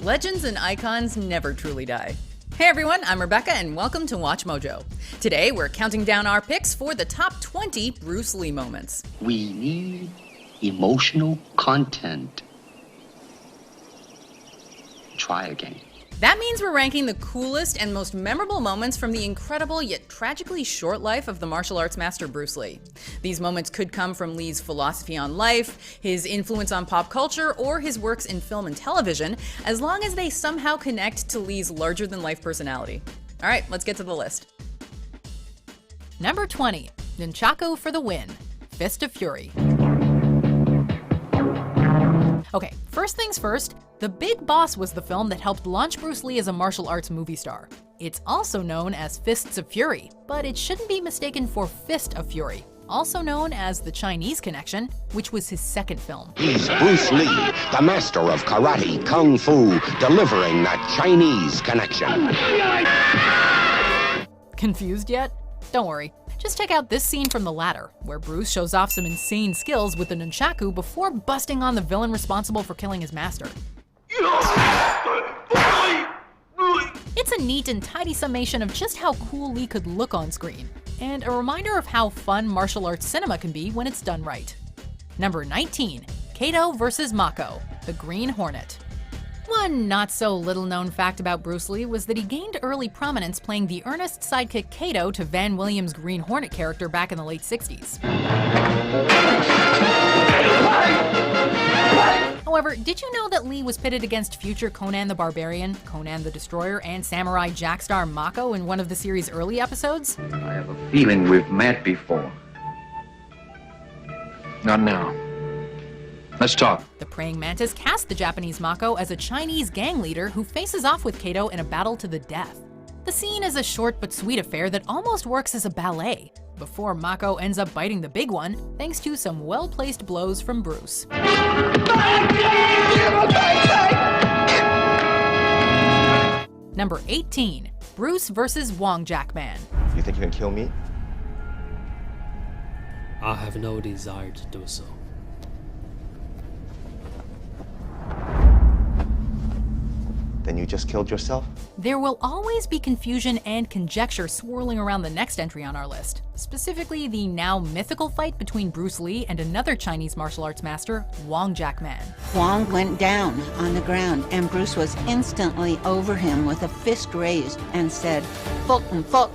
Legends and icons never truly die. Hey everyone, I'm Rebecca and welcome to Watch Mojo. Today we're counting down our picks for the top 20 Bruce Lee moments. We need emotional content. Try again. That means we're ranking the coolest and most memorable moments from the incredible yet tragically short life of the martial arts master Bruce Lee. These moments could come from Lee's philosophy on life, his influence on pop culture, or his works in film and television, as long as they somehow connect to Lee's larger-than-life personality. All right, let's get to the list. Number 20, Nunchaku for the win, Fist of Fury. Okay, first things first, The Big Boss was the film that helped launch Bruce Lee as a martial arts movie star. It's also known as Fists of Fury, but it shouldn't be mistaken for Fist of Fury, also known as The Chinese Connection, which was his second film. He's Bruce Lee, the master of karate, kung fu, delivering that Chinese connection. Confused yet? Don't worry. Just check out this scene from The Ladder, where Bruce shows off some insane skills with the nunchaku before busting on the villain responsible for killing his master. It's a neat and tidy summation of just how cool Lee could look on screen, and a reminder of how fun martial arts cinema can be when it's done right. Number 19, Kato vs. Mako, the Green Hornet. One not-so-little-known fact about Bruce Lee was that he gained early prominence playing the earnest sidekick Kato to Van Williams' Green Hornet character back in the late 60s. However, did you know that Lee was pitted against future Conan the Barbarian, Conan the Destroyer, and Samurai Jack-star Mako in one of the series' early episodes? I have a feeling we've met before. Not now. Let's talk. The Praying Mantis cast the Japanese Mako as a Chinese gang leader who faces off with Kato in a battle to the death. The scene is a short but sweet affair that almost works as a ballet, before Mako ends up biting the big one thanks to some well-placed blows from Bruce. Number 18, Bruce vs. Wong Jackman. You think you can kill me? I have no desire to do so. Then you just killed yourself? There will always be confusion and conjecture swirling around the next entry on our list, specifically the now mythical fight between Bruce Lee and another Chinese martial arts master, Wong Jackman. Wong went down on the ground, and Bruce was instantly over him with a fist raised and said, "Fok,"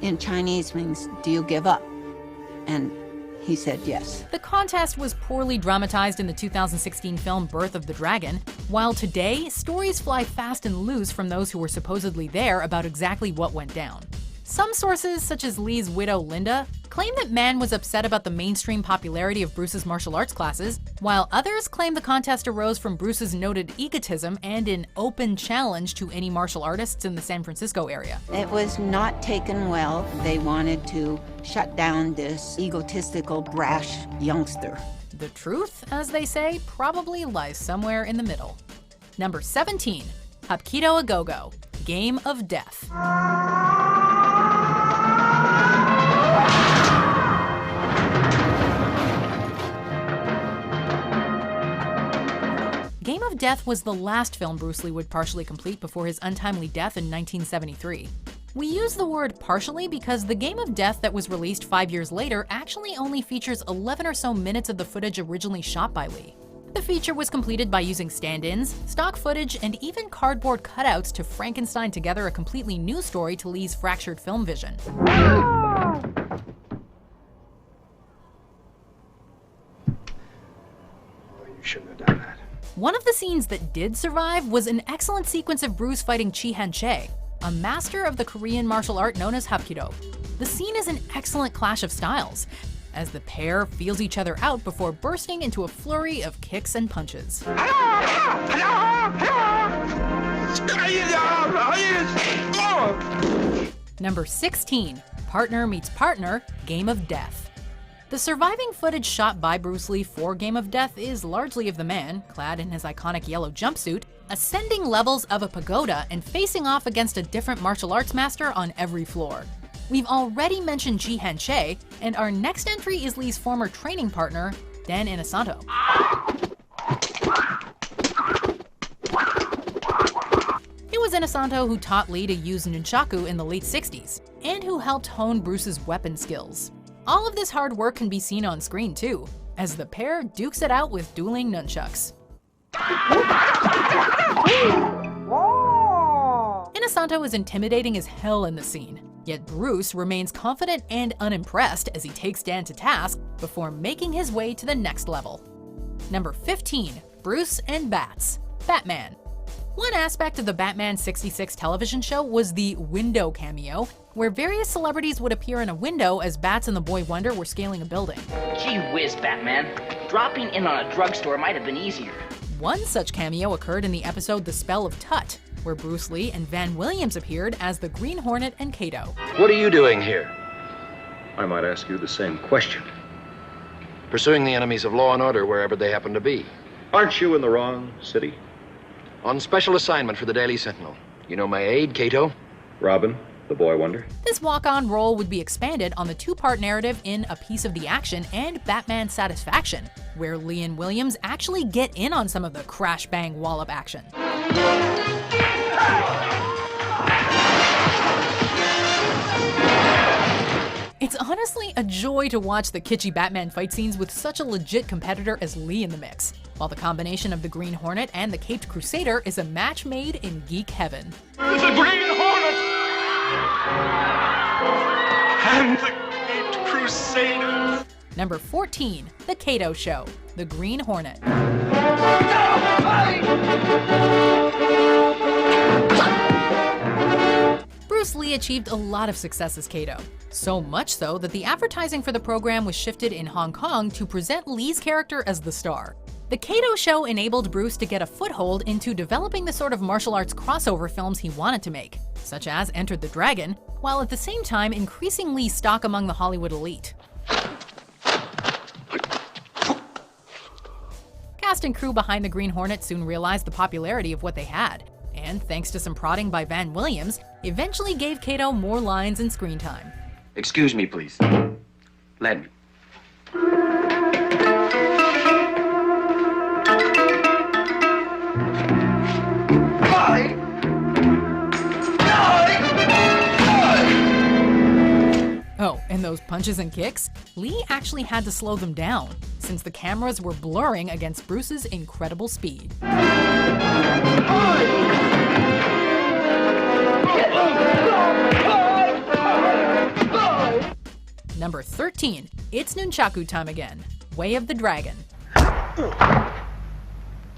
in Chinese means, "Do you give up?" And he said yes. The contest was poorly dramatized in the 2016 film Birth of the Dragon, while today, stories fly fast and loose from those who were supposedly there about exactly what went down. Some sources, such as Lee's widow Linda, claim that Mann was upset about the mainstream popularity of Bruce's martial arts classes, while others claim the contest arose from Bruce's noted egotism and an open challenge to any martial artists in the San Francisco area. It was not taken well. They wanted to shut down this egotistical, brash youngster. The truth, as they say, probably lies somewhere in the middle. Number 17, Hapkido a Go-Go, Game of Death. Game of Death was the last film Bruce Lee would partially complete before his untimely death in 1973. We use the word partially because the Game of Death that was released 5 years later actually only features 11 or so minutes of the footage originally shot by Lee. The feature was completed by using stand-ins, stock footage, and even cardboard cutouts to Frankenstein together a completely new story to Lee's fractured film vision. You shouldn't have done that. One of the scenes that did survive was an excellent sequence of Bruce fighting Chi Han-che, a master of the Korean martial art known as Hapkido. The scene is an excellent clash of styles, as the pair feels each other out before bursting into a flurry of kicks and punches. Number 16, Partner Meets Partner, Game of Death. The surviving footage shot by Bruce Lee for Game of Death is largely of the man, clad in his iconic yellow jumpsuit, ascending levels of a pagoda and facing off against a different martial arts master on every floor. We've already mentioned Chi Han-che, and our next entry is Lee's former training partner, Dan Inosanto. was Inosanto who taught Lee to use nunchaku in the late 60s, and who helped hone Bruce's weapon skills. All of this hard work can be seen on screen too, as the pair dukes it out with dueling nunchucks. Inosanto is intimidating as hell in the scene, yet Bruce remains confident and unimpressed as he takes Dan to task before making his way to the next level. Number 15. Bruce and Bats. Batman. One aspect of the Batman '66 television show was the window cameo, where various celebrities would appear in a window as Bats and the Boy Wonder were scaling a building. Gee whiz, Batman. Dropping in on a drugstore might have been easier. One such cameo occurred in the episode The Spell of Tut, where Bruce Lee and Van Williams appeared as the Green Hornet and Kato. What are you doing here? I might ask you the same question. Pursuing the enemies of law and order wherever they happen to be. Aren't you in the wrong city? On special assignment for the Daily Sentinel. You know my aide, Kato? Robin, the Boy Wonder. This walk-on role would be expanded on the two-part narrative in A Piece of the Action and Batman Satisfaction, where Lee and Williams actually get in on some of the crash-bang-wallop action. It's honestly a joy to watch the kitschy Batman fight scenes with such a legit competitor as Lee in the mix, while the combination of the Green Hornet and the Caped Crusader is a match made in geek heaven. The Green Hornet! And the Caped Crusader! Number 14. The Kato Show. The Green Hornet. Bruce Lee achieved a lot of success as Kato, so much so that the advertising for the program was shifted in Hong Kong to present Lee's character as the star. The Kato Show enabled Bruce to get a foothold into developing the sort of martial arts crossover films he wanted to make, such as Enter the Dragon, while at the same time increasing Lee's stock among the Hollywood elite. Cast and crew behind the Green Hornet soon realized the popularity of what they had, and thanks to some prodding by Van Williams, eventually gave Kato more lines and screen time. Excuse me, please. Let me. Oh, and those punches and kicks? Lee actually had to slow them down, since the cameras were blurring against Bruce's incredible speed. Number 13. It's nunchaku time again. Way of the Dragon.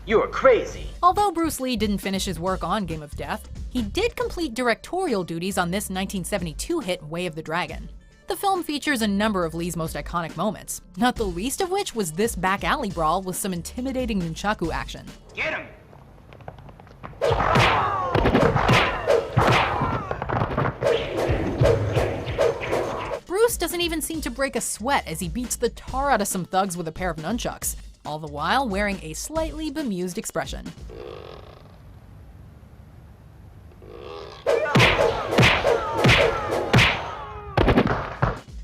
You're crazy. Although Bruce Lee didn't finish his work on Game of Death, he did complete directorial duties on this 1972 hit Way of the Dragon. The film features a number of Lee's most iconic moments, not the least of which was this back alley brawl with some intimidating nunchaku action. Get him! Bruce doesn't even seem to break a sweat as he beats the tar out of some thugs with a pair of nunchucks, all the while wearing a slightly bemused expression.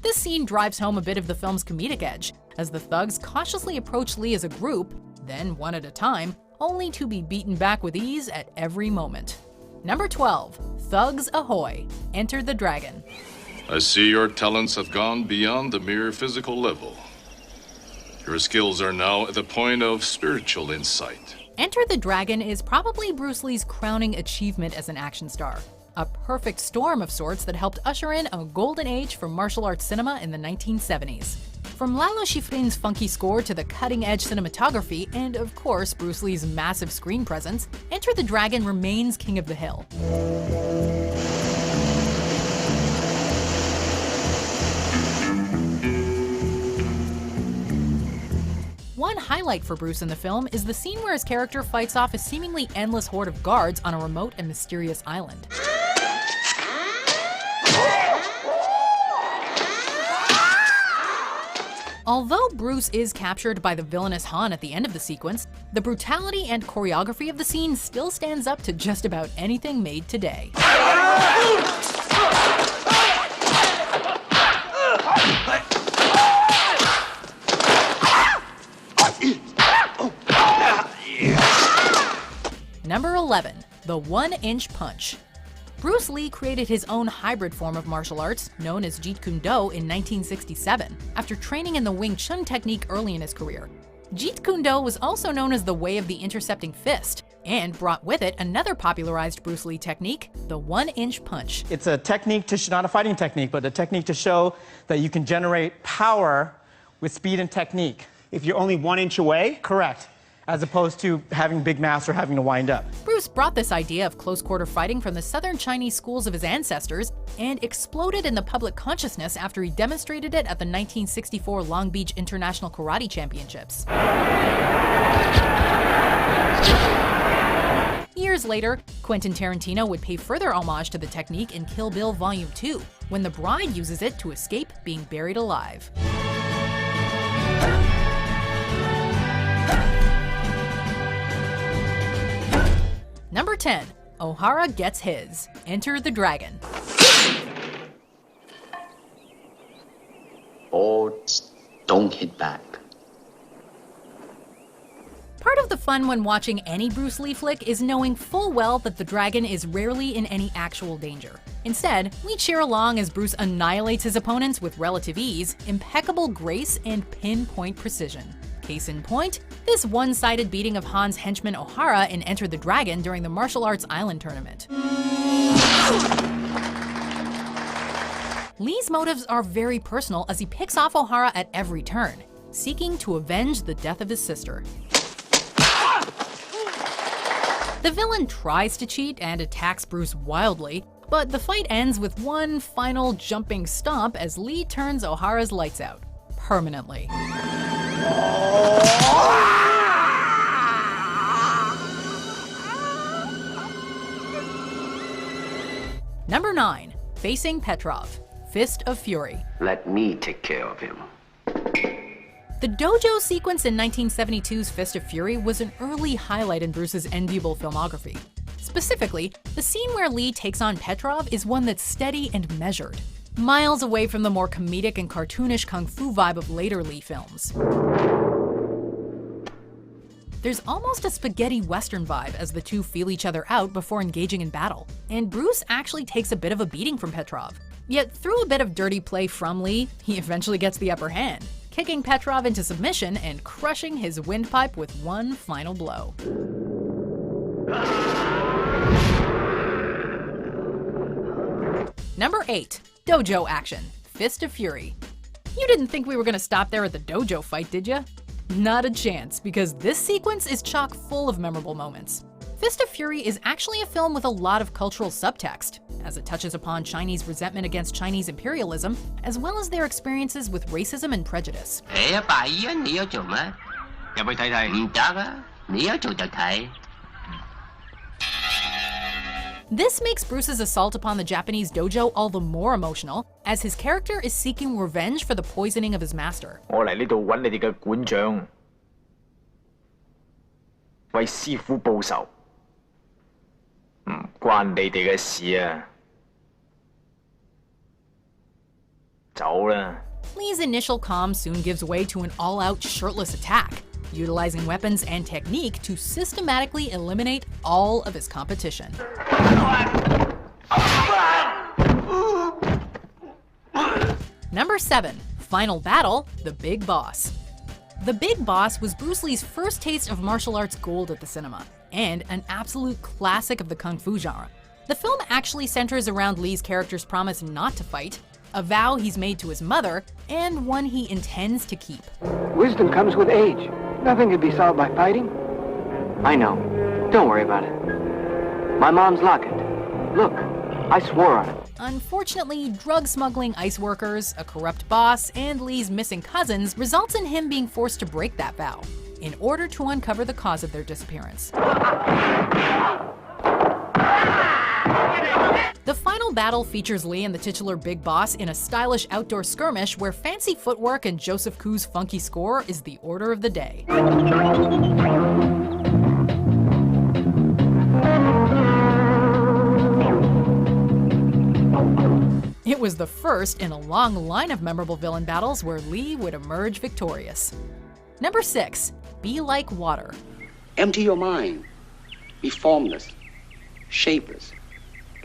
This scene drives home a bit of the film's comedic edge, as the thugs cautiously approach Lee as a group, then one at a time, only to be beaten back with ease at every moment. Number 12. Thugs Ahoy! Enter the Dragon. I see your talents have gone beyond the mere physical level. Your skills are now at the point of spiritual insight. Enter the Dragon is probably Bruce Lee's crowning achievement as an action star. A perfect storm of sorts that helped usher in a golden age for martial arts cinema in the 1970s. From Lalo Schifrin's funky score to the cutting-edge cinematography, and of course Bruce Lee's massive screen presence, Enter the Dragon remains king of the hill. One highlight for Bruce in the film is the scene where his character fights off a seemingly endless horde of guards on a remote and mysterious island. Although Bruce is captured by the villainous Han at the end of the sequence, the brutality and choreography of the scene still stands up to just about anything made today. Number 11. the 1-inch punch. Bruce Lee created his own hybrid form of martial arts, known as Jeet Kune Do, in 1967, after training in the Wing Chun technique early in his career. Jeet Kune Do was also known as the Way of the Intercepting Fist, and brought with it another popularized Bruce Lee technique, the 1-inch punch. It's a technique not a fighting technique, but a technique to show that you can generate power with speed and technique. If you're only 1 inch away? Correct. As opposed to having big mass or having to wind up. Bruce brought this idea of close-quarter fighting from the southern Chinese schools of his ancestors and exploded in the public consciousness after he demonstrated it at the 1964 Long Beach International Karate Championships. Years later, Quentin Tarantino would pay further homage to the technique in Kill Bill Volume 2, when the bride uses it to escape being buried alive. Number 10. O'Hara gets his. Enter the Dragon. Or don't hit back. Part of the fun when watching any Bruce Lee flick is knowing full well that the dragon is rarely in any actual danger. Instead, we cheer along as Bruce annihilates his opponents with relative ease, impeccable grace, and pinpoint precision. Case in point, this one-sided beating of Han's henchman O'Hara in Enter the Dragon during the Martial Arts Island tournament. Lee's motives are very personal as he picks off O'Hara at every turn, seeking to avenge the death of his sister. The villain tries to cheat and attacks Bruce wildly, but the fight ends with one final jumping stomp as Lee turns O'Hara's lights out. Permanently. Number 9. Facing Petrov. Fist of Fury. Let me take care of him. The dojo sequence in 1972's Fist of Fury was an early highlight in Bruce's enviable filmography. Specifically, the scene where Lee takes on Petrov is one that's steady and measured, miles away from the more comedic and cartoonish kung fu vibe of later Lee films. There's almost a spaghetti western vibe as the two feel each other out before engaging in battle, and Bruce actually takes a bit of a beating from Petrov. Yet through a bit of dirty play from Lee, he eventually gets the upper hand, kicking Petrov into submission and crushing his windpipe with one final blow. Number 8. Dojo action. Fist of Fury. You didn't think we were gonna stop there at the dojo fight, did ya? Not a chance, because this sequence is chock full of memorable moments. Fist of Fury is actually a film with a lot of cultural subtext, as it touches upon Chinese resentment against Chinese imperialism, as well as their experiences with racism and prejudice. This makes Bruce's assault upon the Japanese dojo all the more emotional, as his character is seeking revenge for the poisoning of his master. Lee's initial calm soon gives way to an all-out shirtless attack, utilizing weapons and technique to systematically eliminate all of his competition. Number 7. Final Battle, The Big Boss. The Big Boss was Bruce Lee's first taste of martial arts gold at the cinema, and an absolute classic of the kung fu genre. The film actually centers around Lee's character's promise not to fight, a vow he's made to his mother, and one he intends to keep. Wisdom comes with age. Nothing can be solved by fighting. I know. Don't worry about it. My mom's locket. Look, I swore on it. Unfortunately, drug smuggling ice workers, a corrupt boss, and Lee's missing cousins results in him being forced to break that vow, in order to uncover the cause of their disappearance. The final battle features Lee and the titular Big Boss in a stylish outdoor skirmish where fancy footwork and Joseph Koo's funky score is the order of the day. It was the first in a long line of memorable villain battles where Lee would emerge victorious. Number 6. Be like water. Empty your mind. Be formless. shapeless,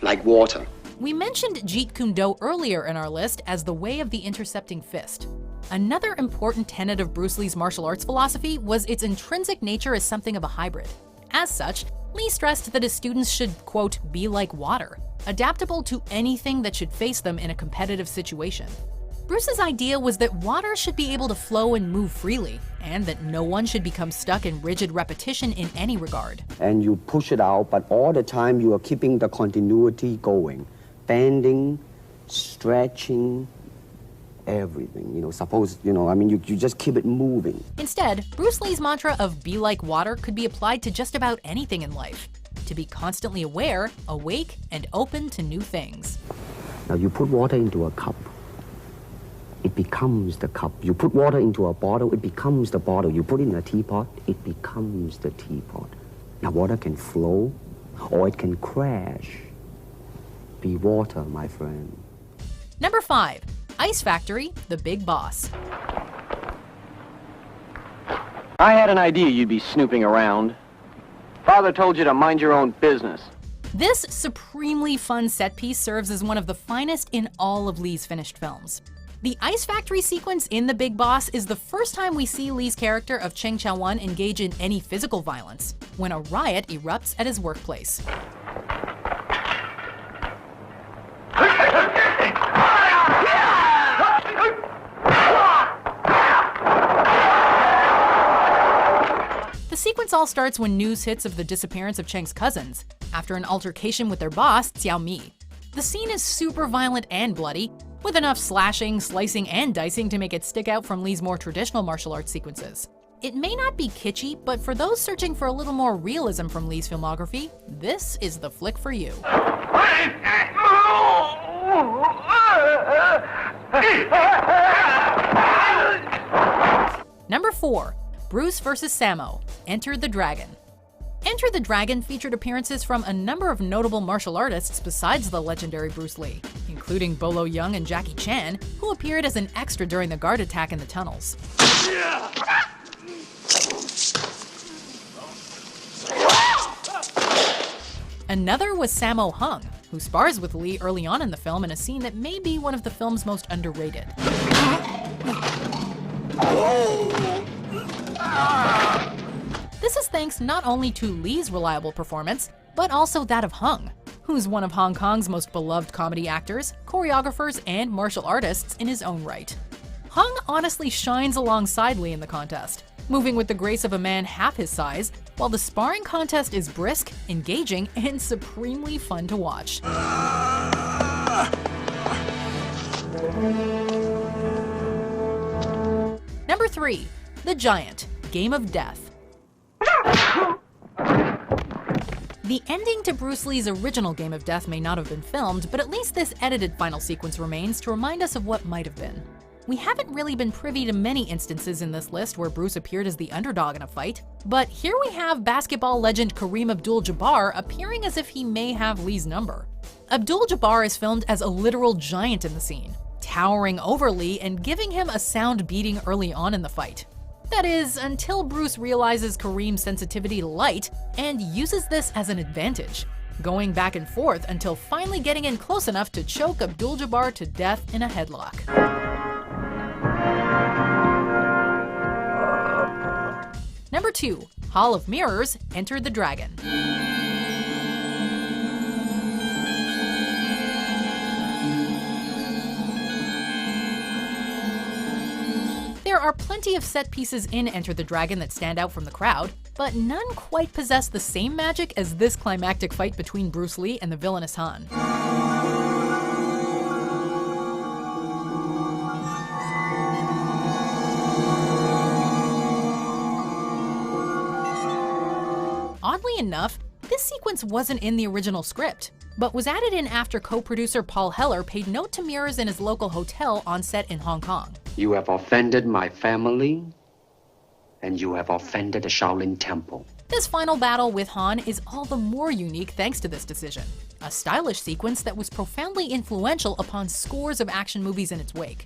like water. We mentioned Jeet Kune Do earlier in our list as the way of the intercepting fist. Another important tenet of Bruce Lee's martial arts philosophy was its intrinsic nature as something of a hybrid. As such, Lee stressed that his students should, quote, be like water, adaptable to anything that should face them in a competitive situation. Bruce's idea was that water should be able to flow and move freely, and that no one should become stuck in rigid repetition in any regard. And you push it out, but all the time you are keeping the continuity going. Bending, stretching, everything. You just keep it moving. Instead, Bruce Lee's mantra of be like water could be applied to just about anything in life. To be constantly aware, awake, and open to new things. Now you put water into a cup. It becomes the cup. You put water into a bottle, it becomes the bottle. You put it in a teapot, it becomes the teapot. Now water can flow, or it can crash. Be water, my friend. Number 5. Ice Factory, The Big Boss. I had an idea you'd be snooping around. Father told you to mind your own business. This supremely fun set piece serves as one of the finest in all of Lee's finished films. The Ice Factory sequence in The Big Boss is the first time we see Lee's character of Cheng Chao-won engage in any physical violence, when a riot erupts at his workplace. The sequence all starts when news hits of the disappearance of Cheng's cousins, after an altercation with their boss, Xiao Mi. The scene is super violent and bloody, with enough slashing, slicing, and dicing to make it stick out from Lee's more traditional martial arts sequences. It may not be kitschy, but for those searching for a little more realism from Lee's filmography, this is the flick for you. Number 4. Bruce vs. Sammo, Enter the Dragon. Enter the Dragon featured appearances from a number of notable martial artists besides the legendary Bruce Lee, including Bolo Yeung and Jackie Chan, who appeared as an extra during the guard attack in the tunnels. Another was Sammo Hung, who spars with Lee early on in the film in a scene that may be one of the film's most underrated. This is thanks not only to Lee's reliable performance, but also that of Hung, who's one of Hong Kong's most beloved comedy actors, choreographers, and martial artists in his own right. Hung honestly shines alongside Lee in the contest, moving with the grace of a man half his size, while the sparring contest is brisk, engaging, and supremely fun to watch. Number 3. The Giant, Game of Death. The ending to Bruce Lee's original Game of Death may not have been filmed, but at least this edited final sequence remains to remind us of what might have been. We haven't really been privy to many instances in this list where Bruce appeared as the underdog in a fight, but here we have basketball legend Kareem Abdul-Jabbar appearing as if he may have Lee's number. Abdul-Jabbar is filmed as a literal giant in the scene, towering over Lee and giving him a sound beating early on in the fight. That is, until Bruce realizes Kareem's sensitivity to light and uses this as an advantage, going back and forth until finally getting in close enough to choke Abdul-Jabbar to death in a headlock. Number 2. Hall of Mirrors, Enter the Dragon. There are plenty of set pieces in Enter the Dragon that stand out from the crowd, but none quite possess the same magic as this climactic fight between Bruce Lee and the villainous Han. Oddly enough, this sequence wasn't in the original script, but was added in after co-producer Paul Heller paid note to mirrors in his local hotel on set in Hong Kong. You have offended my family, and you have offended the Shaolin Temple. This final battle with Han is all the more unique thanks to this decision, a stylish sequence that was profoundly influential upon scores of action movies in its wake.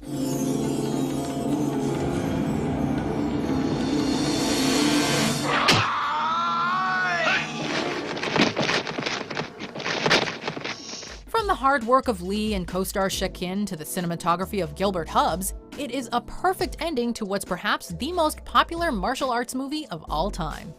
the hard work of Lee and co-star Shekin to the cinematography of Gilbert Hubbs, it is a perfect ending to what's perhaps the most popular martial arts movie of all time.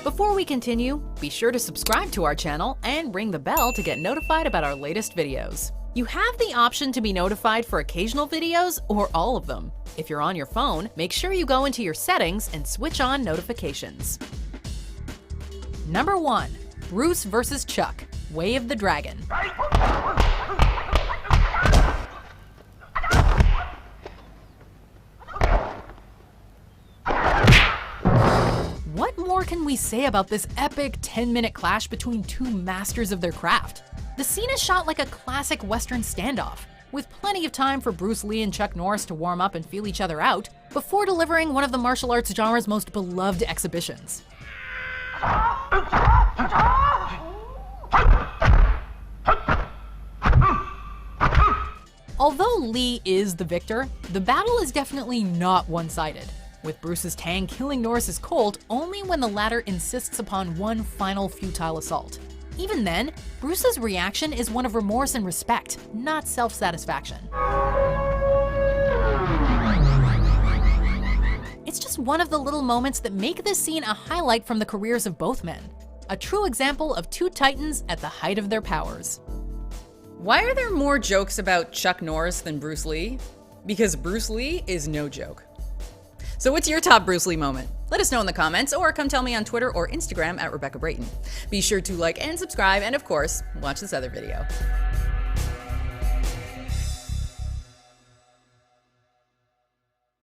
Before we continue, be sure to subscribe to our channel and ring the bell to get notified about our latest videos. You have the option to be notified for occasional videos or all of them. If you're on your phone, make sure you go into your settings and switch on notifications. Number 1. Bruce vs. Chuck, Way of the Dragon. What more can we say about this epic 10-minute clash between two masters of their craft? The scene is shot like a classic Western standoff, with plenty of time for Bruce Lee and Chuck Norris to warm up and feel each other out before delivering one of the martial arts genre's most beloved exhibitions. Although Lee is the victor, the battle is definitely not one-sided, with Bruce's Tang killing Norris's Colt only when the latter insists upon one final futile assault. Even then, Bruce's reaction is one of remorse and respect, not self-satisfaction. It's just one of the little moments that make this scene a highlight from the careers of both men. A true example of two titans at the height of their powers. Why are there more jokes about Chuck Norris than Bruce Lee? Because Bruce Lee is no joke. So what's your top Bruce Lee moment? Let us know in the comments, or come tell me on Twitter or Instagram at Rebecca Brayton. Be sure to like and subscribe, and of course, watch this other video.